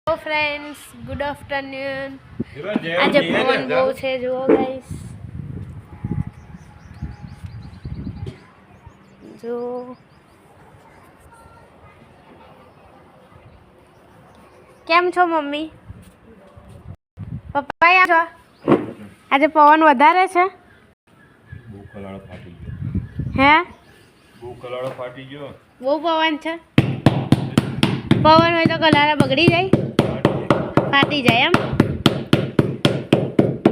Hello friends, good afternoon. આજે પવન બહુ છે, જુઓ ગાઈસ. જો કેમ છો મમ્મી પપ્પા? યા છો? આજે પવન વધારે છે. બહુ કલાળો ફાટી ગયો. હે? બહુ કલાળો ફાટી ગયો. બહુ પવન છે. પવન હોય તો કલારા બગડી જાય, ફાટી જાય એમ.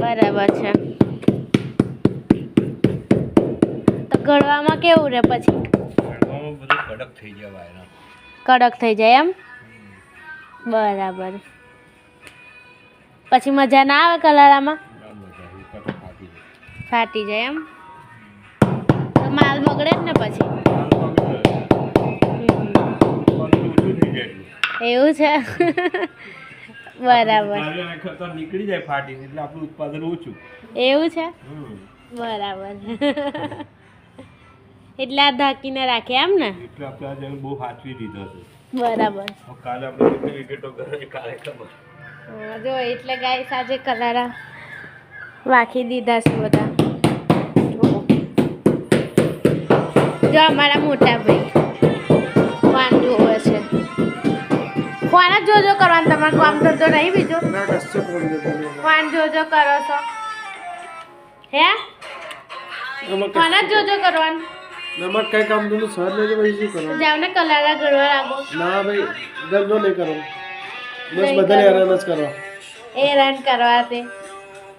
બરાબર છે. તો ગળવામાં કેવું રહે પછી? ગળવામાં બધું કડક થઈ જાય વાયરા. કડક થઈ જાય એમ. બરાબર. પછી મજા ના આવે કલારામાં? ફાટી જાય એમ. તો માલ બગડે જ ને પછી. એવું છે. બરાબર. નીકળી જાય ફાટીને એટલે આપણું ઉત્પાદન ઓછું. એવું છે. બરાબર. એટલે આ ઢાંકીને રાખે એમ ને. એટલે આપણે આજે બહુ સાચવી દીધો છે. બરાબર. કાલે આપણે કેટલી વિકેટો કરે કાલે ખબર. જો એટલે ગાઈસ આજે કલારા વાખી દીધા છે બધા. જો અમારા મોટા ભાઈ વાંધો હોય છે. કોને જોજો કરવાનું? તમારે કામ ધંધો નહીં બીજો? વાન જોજો કરો છો હે? કોને જોજો કરવાનું? નમક કઈ કામ ધંધો સર લેજો ભાઈ, શું કરો? જાવ ને કલારા ગળવા લાગો. ના ભાઈ ધંધો નહીં કરો, બસ બધાને હેરાન જ કરો. હેરાન કરવા તે